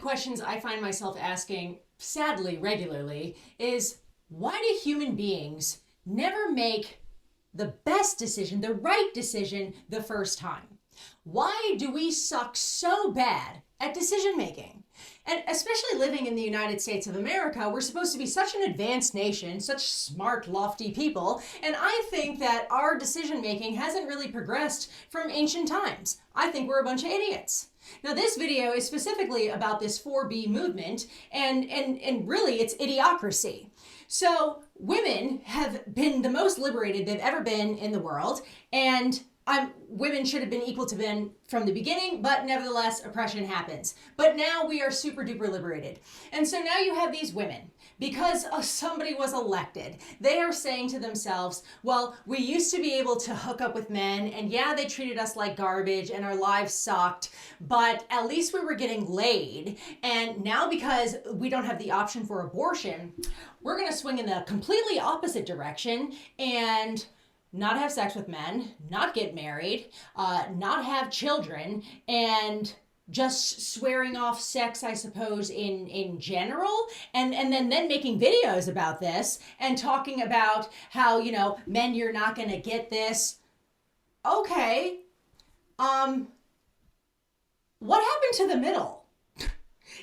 questions I find myself asking, sadly, regularly, is why do human beings never make the best decision, the right decision, the first time? Why do we suck so bad at decision making? And especially living in the United States of America, we're supposed to be such an advanced nation, such smart, lofty people, and I think that our decision making hasn't really progressed from ancient times. I think we're a bunch of idiots. Now, this video is specifically about this 4B movement, and really it's idiocracy. So women have been the most liberated they've ever been in the world, and women should have been equal to men from the beginning, but nevertheless, oppression happens. But now we are super duper liberated. And so now you have these women, because somebody was elected, they are saying to themselves, well, we used to be able to hook up with men, and yeah, they treated us like garbage, and our lives sucked, but at least we were getting laid. And now because we don't have the option for abortion, we're gonna swing in the completely opposite direction and not have sex with men, not get married, not have children, and just swearing off sex, I suppose, in general, and then making videos about this and talking about how, you know, men, you're not gonna get this. Okay, what happened to the middle?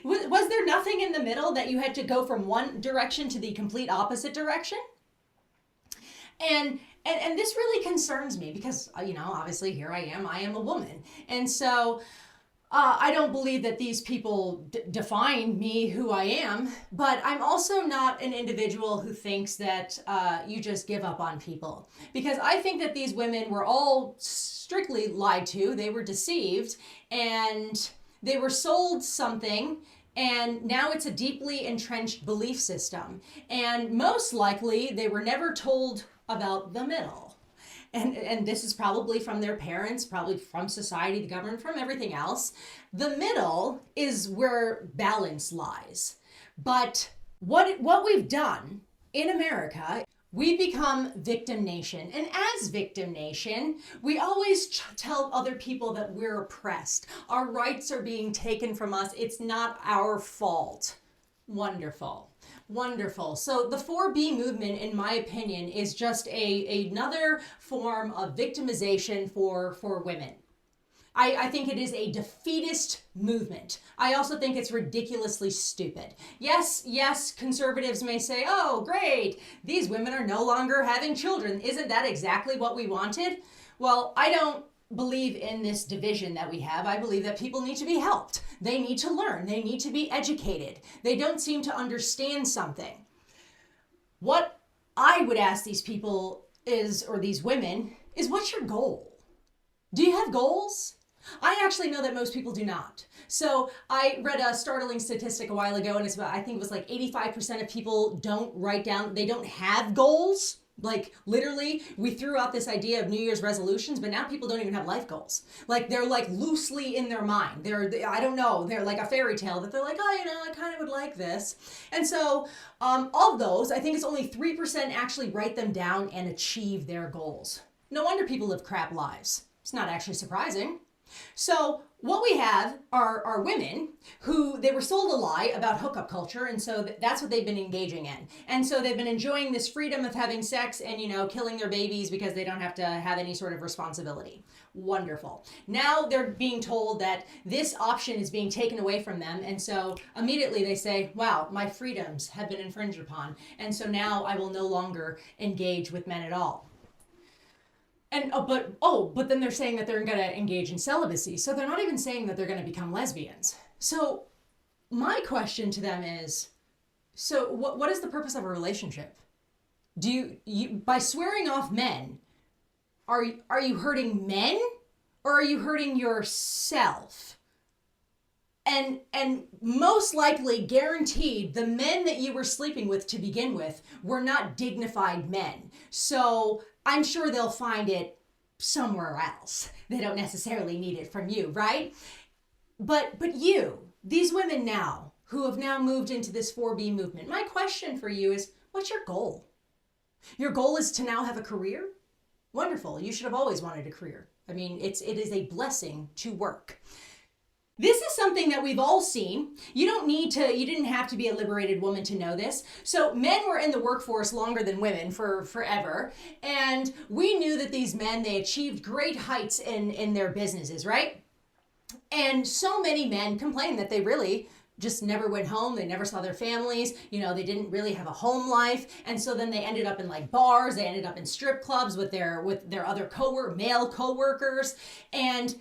Was there nothing in the middle that you had to go from one direction to the complete opposite direction? And this really concerns me because, you know, obviously here I am a woman. And so I don't believe that these people define me, who I am, but I'm also not an individual who thinks that you just give up on people. Because I think that these women were all strictly lied to, they were deceived, and they were sold something, and now it's a deeply entrenched belief system. And most likely they were never told about the middle. And this is probably from their parents, probably from society, the government, from everything else. The middle is where balance lies. But what we've done in America, we've become victim nation. And as victim nation, we always tell other people that we're oppressed. Our rights are being taken from us. It's not our fault. Wonderful. Wonderful. So the 4B movement, in my opinion, is just another form of victimization for women. I think it is a defeatist movement. I also think it's ridiculously stupid. Yes, conservatives may say, oh, great, these women are no longer having children. Isn't that exactly what we wanted? Well, I don't believe in this division that we have. I believe that people need to be helped. They need to learn. They need to be educated. They don't seem to understand something. What I would ask these people is, or these women, is what's your goal? Do you have goals? I actually know that most people do not. So I read a startling statistic a while ago, and it's about, I think it was like 85% of people don't write down, they don't have goals. Like literally, we threw out this idea of New Year's resolutions, but now people don't even have life goals. Like they're like loosely in their mind. I don't know, they're like a fairy tale that they're like, oh, you know, I kind of would like this. And so of those, I think it's only 3% actually write them down and achieve their goals. No wonder people live crap lives. It's not actually surprising. So what we have are women who, they were sold a lie about hookup culture, and so that's what they've been engaging in. And so they've been enjoying this freedom of having sex and, you know, killing their babies because they don't have to have any sort of responsibility. Wonderful. Now they're being told that this option is being taken away from them, and so immediately they say, wow, my freedoms have been infringed upon, and so now I will no longer engage with men at all. And but then they're saying that they're going to engage in celibacy. So they're not even saying that they're going to become lesbians. So my question to them is, so what is the purpose of a relationship? Do you by swearing off men, are you hurting men or are you hurting yourself? And most likely, guaranteed, the men that you were sleeping with to begin with were not dignified men. So I'm sure they'll find it somewhere else. They don't necessarily need it from you, right? But you, these women now, who have now moved into this 4B movement, my question for you is, what's your goal? Your goal is to now have a career? Wonderful. You should have always wanted a career. I mean, it is a blessing to work. This is something that we've all seen. You didn't have to be a liberated woman to know this. So men were in the workforce longer than women for forever. And we knew that these men, they achieved great heights in their businesses, right? And so many men complain that they really just never went home. They never saw their families. They didn't really have a home life. And so then they ended up in like bars. They ended up in strip clubs with their other male coworkers. And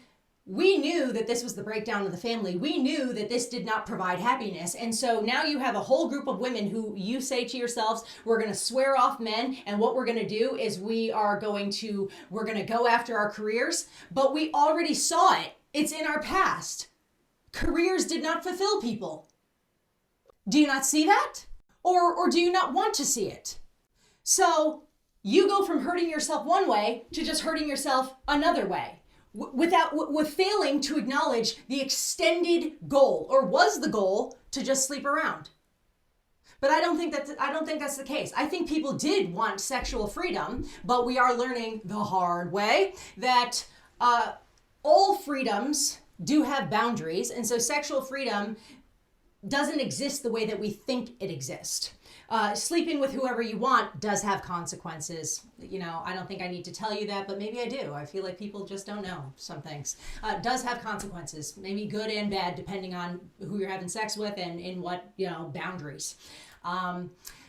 we knew that this was the breakdown of the family. We knew that this did not provide happiness. And so now you have a whole group of women who you say to yourselves, we're going to swear off men. And what we're going to do is we're going to go after our careers. But we already saw it. It's in our past. Careers did not fulfill people. Do you not see that? Or do you not want to see it? So you go from hurting yourself one way to just hurting yourself another way. With failing to acknowledge the extended goal, or was the goal to just sleep around. But I don't think that's the case. I think people did want sexual freedom, but we are learning the hard way that all freedoms do have boundaries, and so sexual freedom doesn't exist the way that we think it exists. Sleeping with whoever you want does have consequences. I don't think I need to tell you that, but maybe I do. I feel like people just don't know some things. Does have consequences, maybe good and bad, depending on who you're having sex with and in what, boundaries.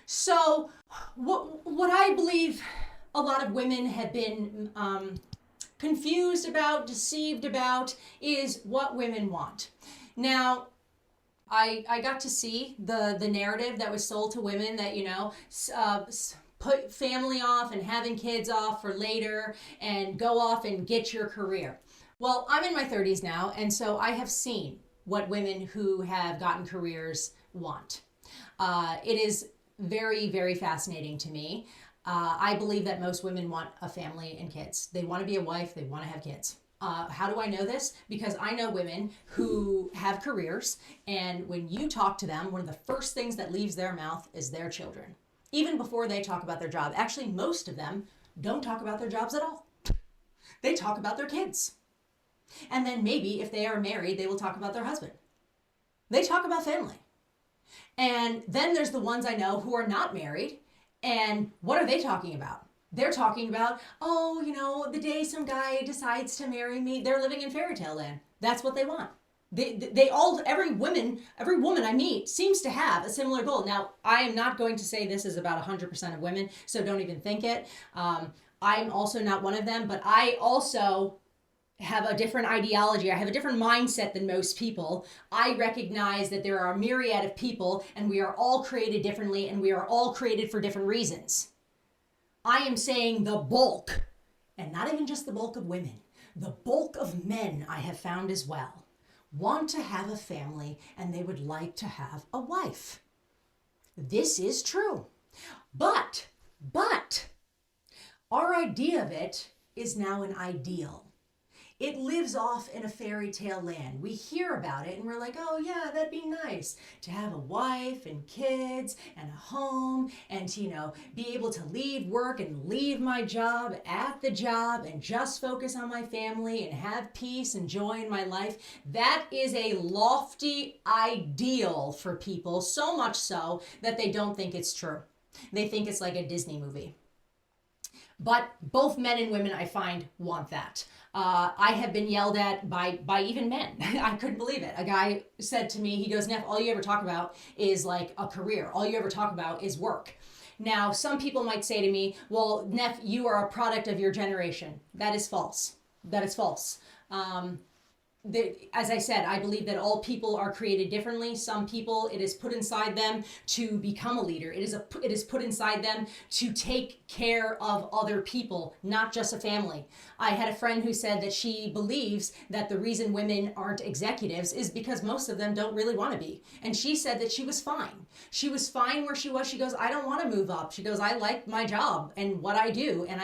So what I believe a lot of women have been confused about, deceived about, is what women want. Now, I got to see the narrative that was sold to women that, put family off and having kids off for later and go off and get your career. Well, I'm in my 30s now, and so I have seen what women who have gotten careers want. It is very, very fascinating to me. I believe that most women want a family and kids. They want to be a wife. They want to have kids. How do I know this? Because I know women who have careers, and when you talk to them, one of the first things that leaves their mouth is their children, even before they talk about their job. Actually, most of them don't talk about their jobs at all. They talk about their kids. And then maybe if they are married, they will talk about their husband. They talk about family. And then there's the ones I know who are not married, and what are they talking about? They're talking about, the day some guy decides to marry me. They're living in fairy tale land. That's what they want. Every woman I meet seems to have a similar goal. Now, I am not going to say this is about 100% of women, so don't even think it. I'm also not one of them, but I also have a different ideology. I have a different mindset than most people. I recognize that there are a myriad of people, and we are all created differently, and we are all created for different reasons. I am saying the bulk, and not even just the bulk of women, the bulk of men I have found as well, want to have a family and they would like to have a wife. This is true. But, our idea of it is now an ideal. It lives off in a fairy tale land. We hear about it and we're like, oh yeah, that'd be nice to have a wife and kids and a home and to, be able to leave work and leave my job at the job and just focus on my family and have peace and joy in my life. That is a lofty ideal for people, so much so that they don't think it's true. They think it's like a Disney movie. But both men and women, I find, want that. I have been yelled at by even men. I couldn't believe it. A guy said to me, he goes, Neff, all you ever talk about is like a career. All you ever talk about is work. Now, some people might say to me, well, Neff, you are a product of your generation. That is false. That is false. As I said, I believe that all people are created differently. Some people, it is put inside them to become a leader. It is put inside them to take care of other people, not just a family. I had a friend who said that she believes that the reason women aren't executives is because most of them don't really want to be. And she said that she was fine. She was fine where she was. She goes, I don't want to move up. She goes, I like my job and what I do. And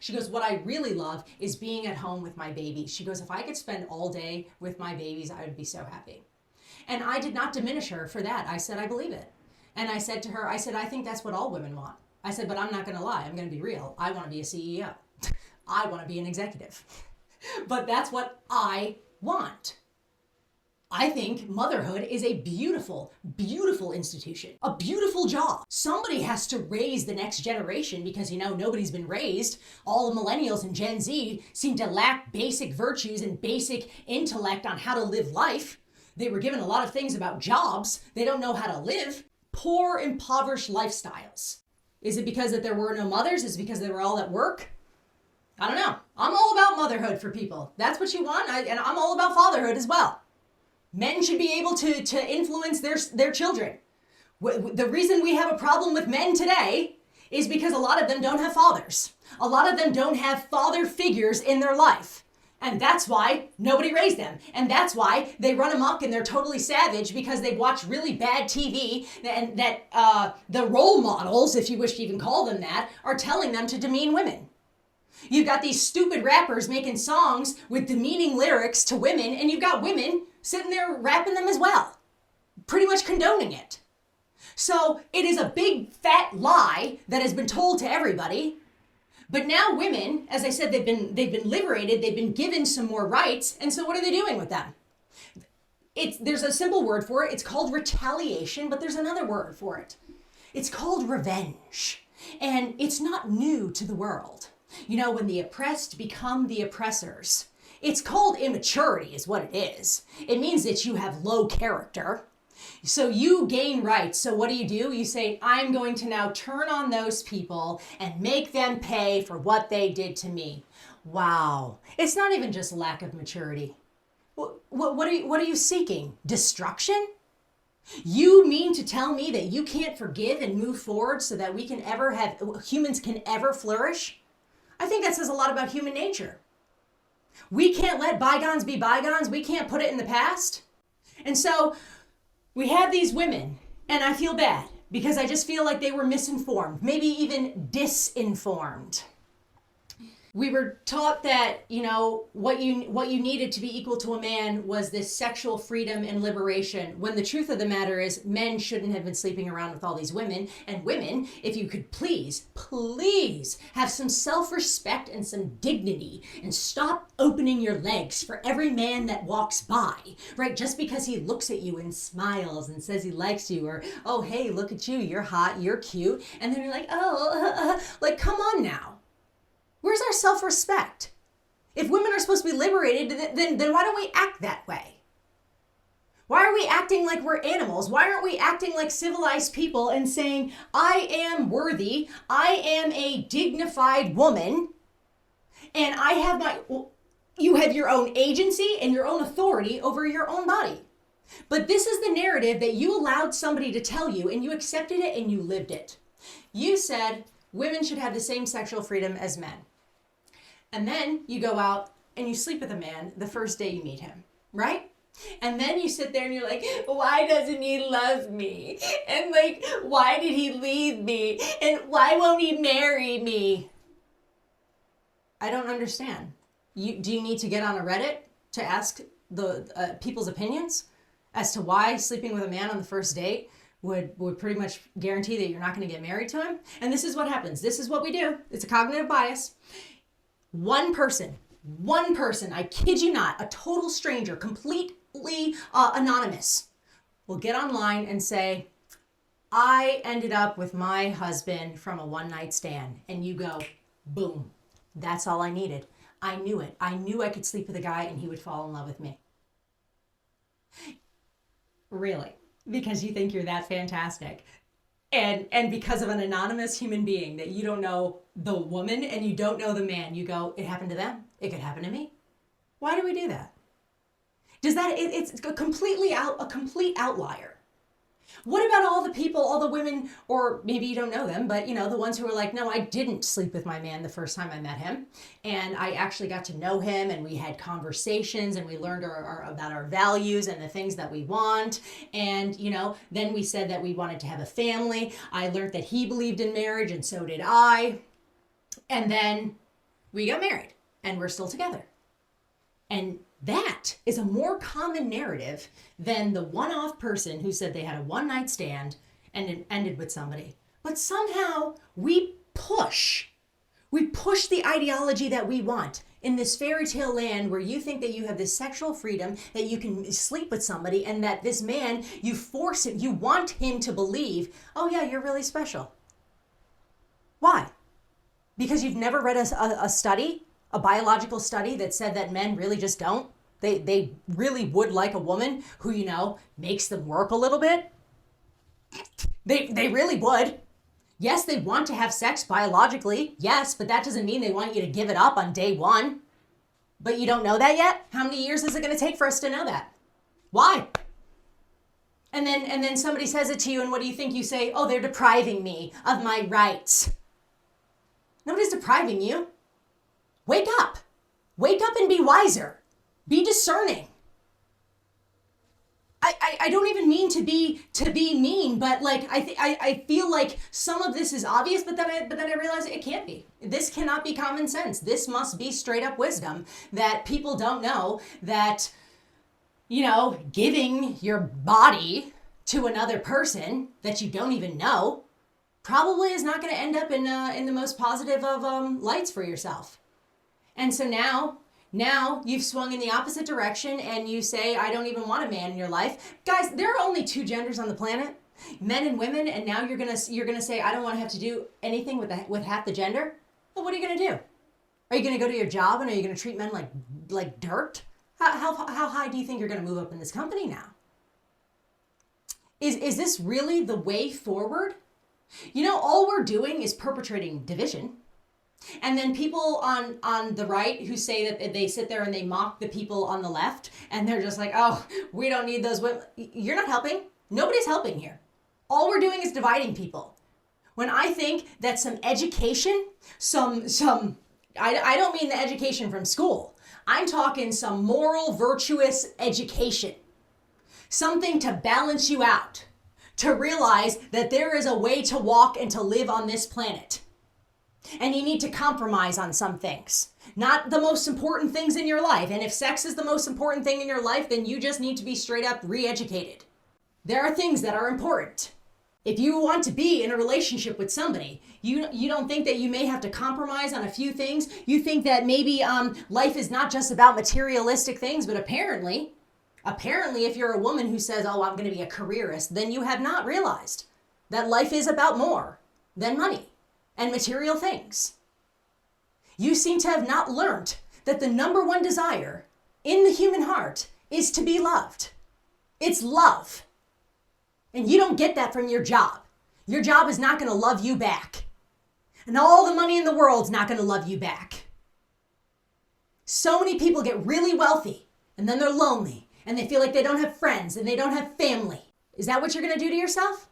she goes, what I really love is being at home with my baby. She goes, if I could spend all day with my babies, I would be so happy. And I did not diminish her for that. I said, I believe it. And I said to her, I think that's what all women want. I said, but I'm not going to lie. I'm going to be real. I want to be a CEO. I want to be an executive. But that's what I want. I think motherhood is a beautiful, beautiful institution, a beautiful job. Somebody has to raise the next generation because, nobody's been raised. All the millennials and Gen Z seem to lack basic virtues and basic intellect on how to live life. They were given a lot of things about jobs. They don't know how to live. Poor, impoverished lifestyles. Is it because that there were no mothers? Is it because they were all at work? I don't know. I'm all about motherhood for people. That's what you want, and I'm all about fatherhood as well. Men should be able to influence their children. The reason we have a problem with men today is because a lot of them don't have fathers. A lot of them don't have father figures in their life. And that's why nobody raised them. And that's why they run amok and they're totally savage because they've watched really bad TV and that the role models, if you wish to even call them that, are telling them to demean women. You've got these stupid rappers making songs with demeaning lyrics to women, and you've got women sitting there rapping them as well, pretty much condoning it. So it is a big fat lie that has been told to everybody. But now women, as I said, they've been liberated, they've been given some more rights, and so what are they doing with them? There's a simple word for it. It's called retaliation, but there's another word for it. It's called revenge, and it's not new to the world. When the oppressed become the oppressors, it's called immaturity is what it is. It means that you have low character. So you gain rights. So what do? You say, I'm going to now turn on those people and make them pay for what they did to me. Wow. It's not even just lack of maturity. What are you seeking? Destruction? You mean to tell me that you can't forgive and move forward so that humans can ever flourish? I think that says a lot about human nature. We can't let bygones be bygones. We can't put it in the past. And so we have these women, and I feel bad because I just feel like they were misinformed, maybe even disinformed. We were taught that, what you needed to be equal to a man was this sexual freedom and liberation, when the truth of the matter is men shouldn't have been sleeping around with all these women. And women, if you could please have some self-respect and some dignity and stop opening your legs for every man that walks by, right? Just because he looks at you and smiles and says he likes you, or, oh, hey, look at you, you're hot, you're cute. And then you're like, come on now. Where's our self-respect? If women are supposed to be liberated, then why don't we act that way? Why are we acting like we're animals? Why aren't we acting like civilized people and saying, I am worthy, I am a dignified woman, and you have your own agency and your own authority over your own body. But this is the narrative that you allowed somebody to tell you, and you accepted it and you lived it. You said women should have the same sexual freedom as men. And then you go out and you sleep with a man the first day you meet him, right? And then you sit there and you're like, why doesn't he love me? And why did he leave me? And why won't he marry me? I don't understand. Do you need to get on a Reddit to ask the people's opinions as to why sleeping with a man on the first date would pretty much guarantee that you're not going to get married to him? And this is what happens. This is what we do. It's a cognitive bias. One person, I kid you not, a total stranger, completely anonymous, will get online and say, I ended up with my husband from a one-night stand. And you go, boom, that's all I needed. I knew it. I knew I could sleep with a guy and he would fall in love with me. Really? Because you think you're that fantastic. And because of an anonymous human being that you don't know the woman and you don't know the man, you go, it happened to them. It could happen to me. Why do we do that? It's a complete outlier. What about all the people, all the women, or maybe you don't know them, but the ones who are like, no, I didn't sleep with my man the first time I met him. And I actually got to know him and we had conversations and we learned about our values and the things that we want. And, then we said that we wanted to have a family. I learned that he believed in marriage and so did I. And then we got married and we're still together. And that is a more common narrative than the one-off person who said they had a one-night stand and it ended with somebody. But somehow we push the ideology that we want. in this fairy tale land where you think that you have this sexual freedom, that you can sleep with somebody, and that this man, you force him, you want him to believe, oh yeah, you're really special. Why? Because you've never read a study, a biological study that said that men really just don't? They really would like a woman who, you know, makes them work a little bit? They really would. Yes, they want to have sex biologically. Yes, but that doesn't mean they want you to give it up on day one. But you don't know that yet? How many years is it going to take for us to know that? Why? And then somebody says it to you, and what do you think? You say, oh, they're depriving me of my rights. Nobody's depriving you. Wake up. Wake up and be wiser. Be discerning. I don't even mean to be mean, but like I feel like some of this is obvious, but then I realize it can't be. This cannot be common sense. This must be straight up wisdom that people don't know, that, you know, giving your body to another person that you don't even know probably is not going to end up in the most positive of lights for yourself. And so now you've swung in the opposite direction and you say, I don't even want a man in your life. Guys, there are only two genders on the planet, men and women, and now you're gonna say, I don't want to have to do anything with half the gender? Well, what are you gonna do? Are you gonna go to your job and are you gonna treat men like dirt? How high do you think you're gonna move up in this company now? Is this really the way forward? You know, all we're doing is perpetrating division. And then people on the right who say that they sit there and they mock the people on the left, and they're just like, oh, we don't need those women. You're not helping. Nobody's helping here. All we're doing is dividing people. When I think that some education, I don't mean the education from school. I'm talking some moral, virtuous education. Something to balance you out. To realize that there is a way to walk and to live on this planet. And you need to compromise on some things. Not the most important things in your life. And if sex is the most important thing in your life, then you just need to be straight up re-educated. There are things that are important. If you want to be in a relationship with somebody, you don't think that you may have to compromise on a few things. You think that maybe life is not just about materialistic things, but apparently if you're a woman who says, oh, I'm going to be a careerist, then you have not realized that life is about more than money and material things. You seem to have not learned that the number one desire in the human heart is to be loved. It's love. And you don't get that from your job. Your job is not going to love you back. And all the money in the world's not going to love you back. So many people get really wealthy and then they're lonely and they feel like they don't have friends and they don't have family. Is that what you're going to do to yourself?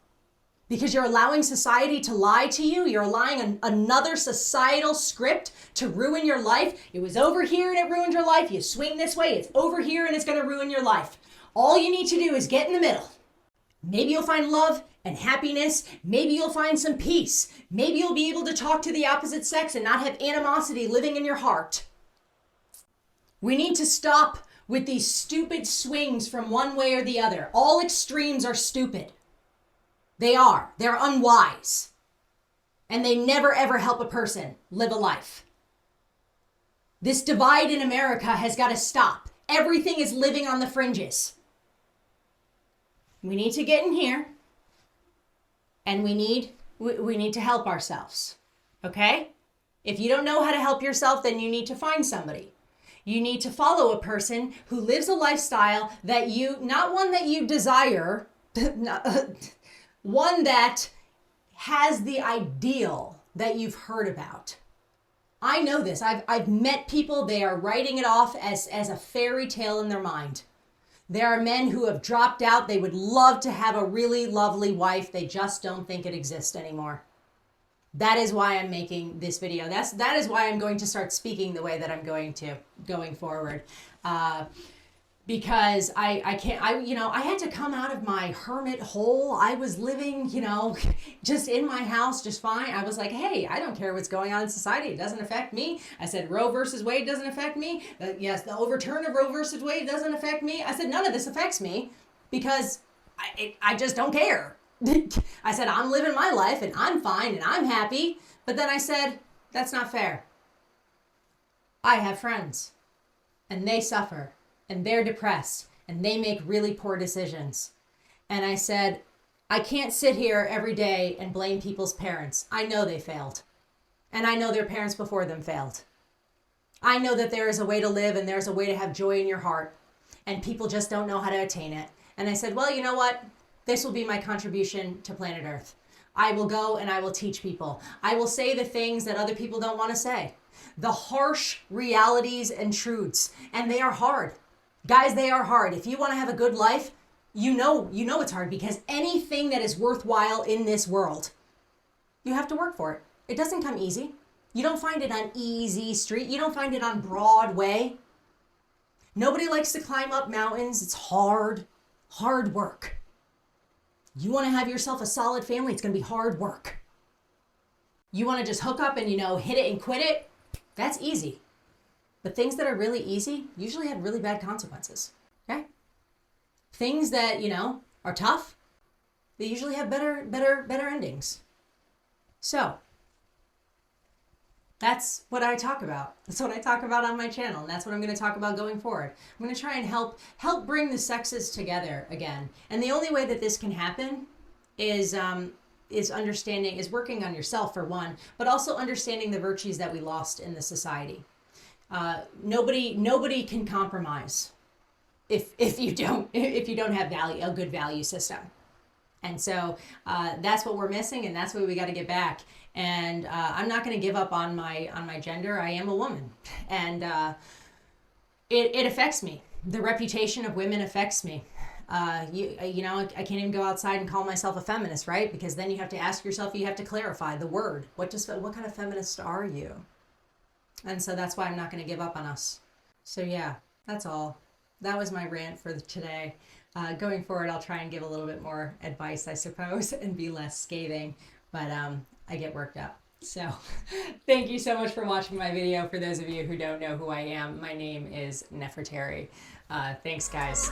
Because you're allowing society to lie to you. You're allowing another societal script to ruin your life. It was over here and it ruined your life. You swing this way, it's over here and it's going to ruin your life. All you need to do is get in the middle. Maybe you'll find love and happiness. Maybe you'll find some peace. Maybe you'll be able to talk to the opposite sex and not have animosity living in your heart. We need to stop with these stupid swings from one way or the other. All extremes are stupid. They are. They're unwise. And they never ever help a person live a life. This divide in America has got to stop. Everything is living on the fringes. We need to get in here. And we need to help ourselves. Okay? If you don't know how to help yourself, then you need to find somebody. You need to follow a person who lives a lifestyle that not one that you desire, one that has the ideal that you've heard about. I know this. I've met people, they are writing it off as a fairy tale in their mind. There are men who have dropped out. They would love to have a really lovely wife. They just don't think it exists anymore. That is why I'm making this video. That is why I'm going to start speaking the way that I'm going forward. Because I had to come out of my hermit hole. I was living, just in my house, just fine. I was like, hey, I don't care what's going on in society. It doesn't affect me. I said, Roe versus Wade doesn't affect me. Yes, the overturn of Roe versus Wade doesn't affect me. I said, none of this affects me because I just don't care. I said, I'm living my life and I'm fine and I'm happy. But then I said, that's not fair. I have friends and they suffer and they're depressed and they make really poor decisions. And I said, I can't sit here every day and blame people's parents. I know they failed. And I know their parents before them failed. I know that there is a way to live and there's a way to have joy in your heart. And people just don't know how to attain it. And I said, well, you know what? This will be my contribution to planet Earth. I will go and I will teach people. I will say the things that other people don't want to say. The harsh realities and truths. And they are hard. Guys, they are hard. If you want to have a good life, you know it's hard, because anything that is worthwhile in this world, you have to work for it. It doesn't come easy. You don't find it on easy street. You don't find it on Broadway. Nobody likes to climb up mountains. It's hard work. You want to have yourself a solid family, it's going to be hard work. You want to just hook up and, hit it and quit it, that's easy. But things that are really easy usually have really bad consequences, okay? Things that, are tough, they usually have better endings. So, that's what I talk about. That's what I talk about on my channel, and that's what I'm going to talk about going forward. I'm going to try and help bring the sexes together again. And the only way that this can happen is working on yourself, for one, but also understanding the virtues that we lost in the society. Nobody can compromise if you don't have a good value system. And so that's what we're missing, and that's what we got to get back. And I'm not going to give up on my gender. I am a woman, and it affects me. The reputation of women affects me. I can't even go outside and call myself a feminist, right? Because then you have to ask yourself, you have to clarify the word. What kind of feminist are you? And so that's why I'm not going to give up on us. So yeah, that's all. That was my rant for today. Going forward, I'll try and give a little bit more advice, I suppose, and be less scathing. But I get worked up. So thank you so much for watching my video. For those of you who don't know who I am, my name is Nefreteri. Thanks, guys.